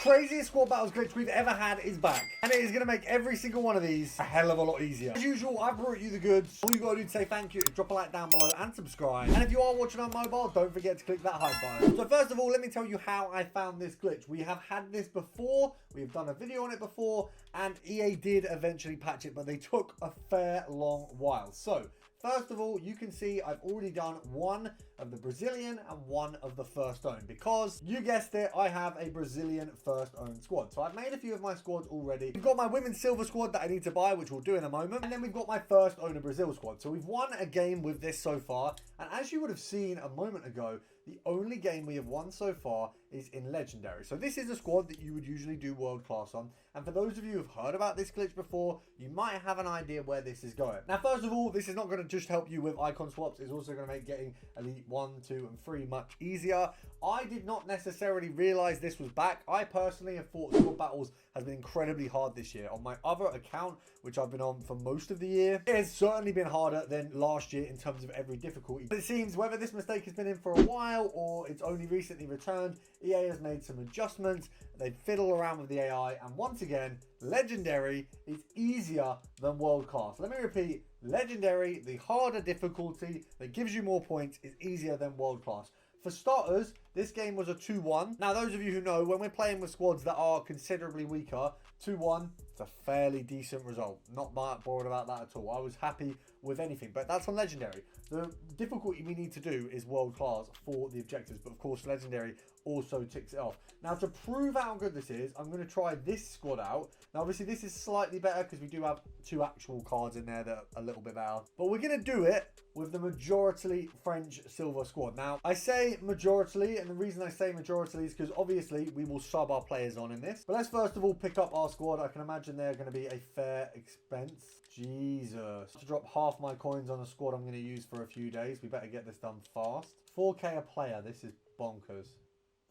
craziest squad battles glitch we've ever had is back. And it is going to make every single one of these a hell of a lot easier. As usual, I've brought you the goods. All you got to do to say thank you is drop a like down below and subscribe. And if you are watching on mobile, don't forget to click that hype button. So first of all, let me tell you how I found this glitch. We have had this before. We've done a video on it before. And EA did eventually patch it, but they took a fair long while. So first of all, you can see I've already done one of the Brazilian and one of the first own because you guessed it, I have a Brazilian first own squad. So I've made a few of my squads already. We've got my women's silver squad that I need to buy, which we'll do in a moment. And then we've got my first owner Brazil squad. So we've won a game with this so far. And as you would have seen a moment ago, the only game we have won so far is in Legendary. So this is a squad that you would usually do World Class on. And for those of you who've heard about this glitch before, you might have an idea where this is going. Now, first of all, this is not going to just help you with icon swaps. It's also going to make getting Elite 1, 2, and 3 much easier. I did not necessarily realize this was back. I personally have thought squad battles has been incredibly hard this year. On my other account, which I've been on for most of the year, it has certainly been harder than last year in terms of every difficulty. But it seems whether this mistake has been in for a while or it's only recently returned, EA has made some adjustments. They fiddle around with the AI, and once again, Legendary is easier than World Class. Let me repeat, Legendary, the harder difficulty that gives you more points, is easier than World Class. For starters, this game was a 2-1. Now, those of you who know, when we're playing with squads that are considerably weaker, 2-1, it's a fairly decent result. Not bored about that at all. I was happy with anything, but that's on Legendary. The difficulty we need to do is World Class for the objectives, but of course, Legendary also ticks it off. Now, to prove how good this is, I'm going to try this squad out. Now, obviously, this is slightly better because we do have 2 actual cards in there that are a little bit better. But we're going to do it with the majority French silver squad. Now, I say majority, and the reason I say majority is because obviously we will sub our players on in this. But let's first of all pick up our squad. I can imagine they're going to be a fair expense. Jesus. To drop half my coins on a squad I'm going to use for a few days. We better get this done fast. 4K a player. This is bonkers.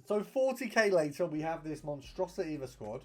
So 40k later, we have this monstrosity of a squad.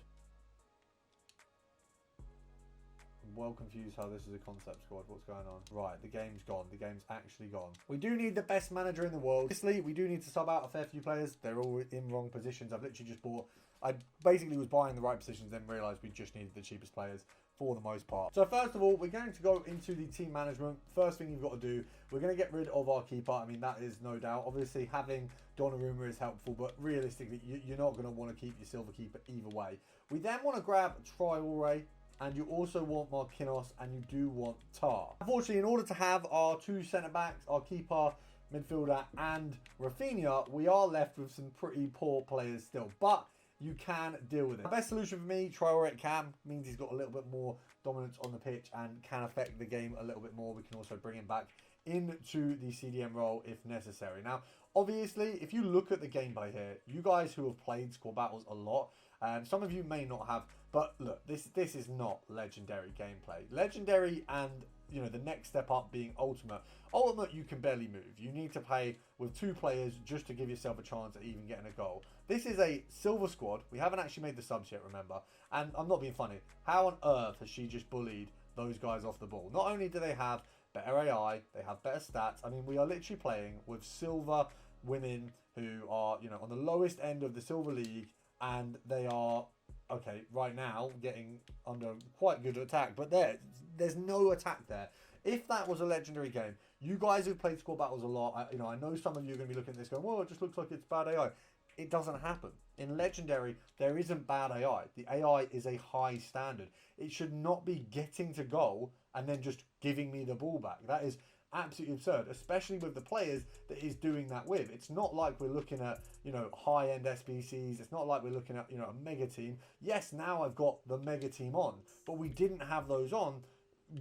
I'm well confused how this is a concept squad. What's going on? Right, the game's gone. The game's actually gone. We do need the best manager in the world. Obviously, we do need to sub out a fair few players. They're all in wrong positions. I've literally just bought... I basically was buying the right positions, then realised we just needed the cheapest players for the most part. So first of all, we're going to go into the team management. First thing you've got to do, we're going to get rid of our keeper. I mean, that is no doubt. Obviously, having Donnarumma is helpful, but realistically, you're not going to want to keep your silver keeper either way. We then want to grab Traore, and you also want Marquinhos, and you do want Tar. Unfortunately, in order to have our 2 centre-backs, our keeper, midfielder, and Rafinha, we are left with some pretty poor players still. But you can deal with it. The best solution for me, Traore at cam, means he's got a little bit more dominance on the pitch and can affect the game a little bit more. We can also bring him back into the CDM role if necessary. Now, obviously, if you look at the gameplay here, you guys who have played squad battles a lot, some of you may not have, but look, this is not Legendary gameplay. Legendary and, you know, the next step up being Ultimate. Ultimate, you can barely move. You need to play with 2 players just to give yourself a chance at even getting a goal. This is a silver squad. We haven't actually made the subs yet, remember. And I'm not being funny. How on earth has she just bullied those guys off the ball? Not only do they have better AI, they have better stats. I mean, we are literally playing with silver women who are, you know, on the lowest end of the silver league, and they are, okay, right now getting under quite good attack, but there's no attack there. If that was a Legendary game, you guys who've played squad battles a lot, you know, I know some of you are going to be looking at this going, well, it just looks like it's bad AI. It doesn't happen. In Legendary, there isn't bad AI. The AI is a high standard. It should not be getting to goal and then just giving me the ball back. That is absolutely absurd, especially with the players that he's doing that with. It's not like we're looking at, you know, high-end SBCs. It's not like we're looking at, you know, a mega team. Yes, now I've got the mega team on, but we didn't have those on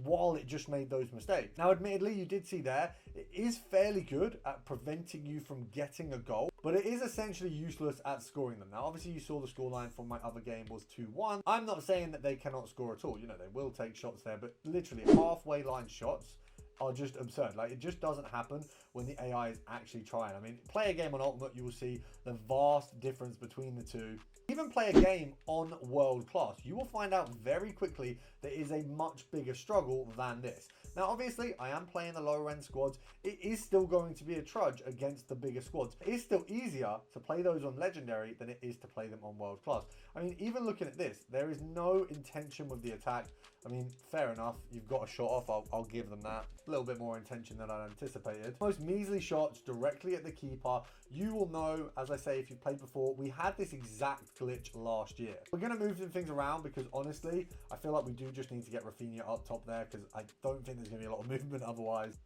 while it just made those mistakes. Now, admittedly, you did see there, it is fairly good at preventing you from getting a goal, but it is essentially useless at scoring them. Now, obviously, you saw the scoreline from my other game was 2-1. I'm not saying that they cannot score at all. You know, they will take shots there, but literally halfway line shots are just absurd. Like, it just doesn't happen when the AI is actually trying. I mean, play a game on Ultimate, you will see the vast difference between the two. Even play a game on World Class, you will find out very quickly that it is a much bigger struggle than this. Now, obviously, I am playing the lower end squads. It is still going to be a trudge against the bigger squads. It is still easier to play those on Legendary than it is to play them on World Class. I mean, even looking at this, there is no intention with the attack. I mean, fair enough. You've got a shot off. I'll give them that. A little bit more intention than I anticipated. Most measly shots directly at the keeper. You will know, as I say, if you've played before, we had this exact glitch last year. We're going to move some things around because honestly, I feel like we do just need to get Rafinha up top there because I don't think there's going to be a lot of movement otherwise.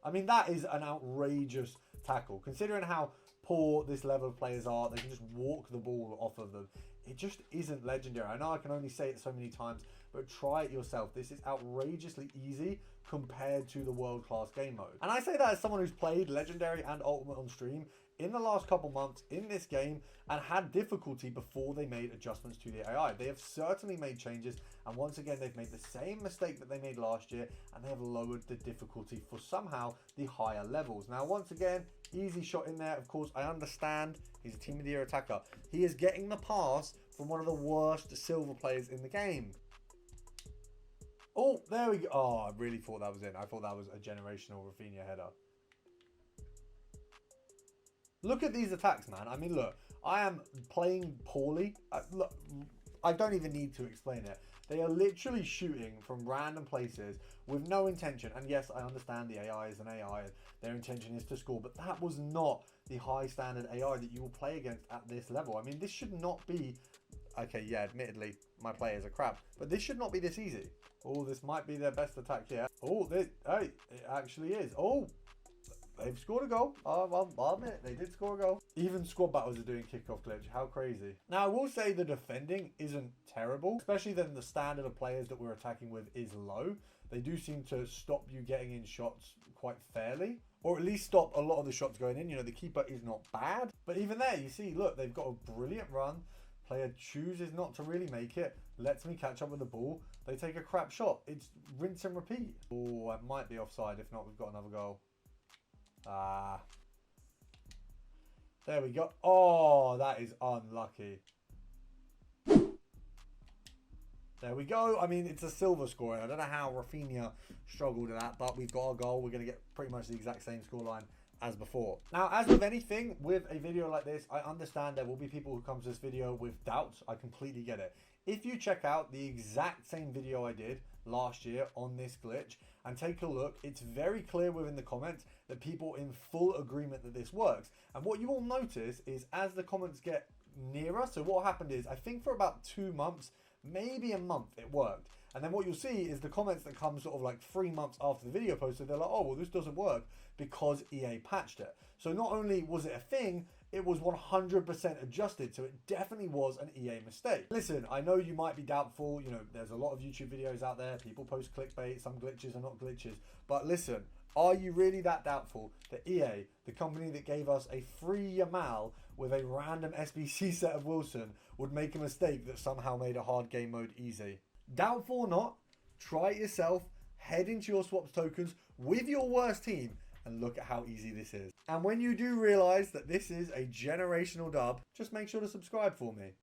I mean, that is an outrageous tackle. Considering how poor this level of players are, they can just walk the ball off of them. It just isn't Legendary. I know I can only say it so many times, but try it yourself. This is outrageously easy compared to the World Class game mode. And I say that as someone who's played Legendary and Ultimate on stream in the last couple months in this game and had difficulty before they made adjustments to the AI. They have certainly made changes, and once again they've made the same mistake that they made last year, and they have lowered the difficulty for somehow the higher levels. Now once again, easy shot in there. Of course, I understand he's a Team of the Year attacker. He is getting the pass from one of the worst silver players in the game. Oh, there we go. Oh, I really thought that was in. I thought that was a generational Rafinha header. Look at these attacks, man. I mean, look, I am playing poorly. Look, I don't even need to explain it. They are literally shooting from random places with no intention. And yes, I understand the AI is an AI and their intention is to score, but that was not the high standard AI that you will play against at this level. I mean, this should not be... Okay, yeah, admittedly, my players are crap, but this should not be this easy. Oh, this might be their best attack here. Oh, hey, it actually is. Oh, they've scored a goal. I'll admit, they did score a goal. Even squad battles are doing kickoff glitch. How crazy. Now, I will say the defending isn't terrible, especially then the standard of players that we're attacking with is low. They do seem to stop you getting in shots quite fairly, or at least stop a lot of the shots going in. You know, the keeper is not bad, but even there, you see, look, they've got a brilliant run. Player chooses not to really make it, lets me catch up with the ball. They take a crap shot. It's rinse and repeat. Oh, it might be offside. If not, we've got another goal. Ah. There we go. Oh, that is unlucky. There we go. I mean, it's a silver scoring. I don't know how Rafinha struggled at that, but we've got a goal. We're going to get pretty much the exact same scoreline as before. Now, as with anything, with a video like this, I understand there will be people who come to this video with doubts. I completely get it. If you check out the exact same video I did last year on this glitch and take a look, it's very clear within the comments that people are in full agreement that this works. And what you will notice is as the comments get nearer, so what happened is, I think for about 2 months, maybe a month, it worked. And then what you'll see is the comments that come sort of like 3 months after the video posted, they're like, oh, well, this doesn't work because EA patched it. So not only was it a thing, it was 100% adjusted. So it definitely was an EA mistake. Listen, I know you might be doubtful. You know, there's a lot of YouTube videos out there. People post clickbait. Some glitches are not glitches. But listen, are you really that doubtful that EA, the company that gave us a free Yamal with a random SBC set of Wilson, would make a mistake that somehow made a hard game mode easy? Doubtful or not, try it yourself, head into your swaps tokens with your worst team and look at how easy this is. And when you do realize that this is a generational dub, just make sure to subscribe for me.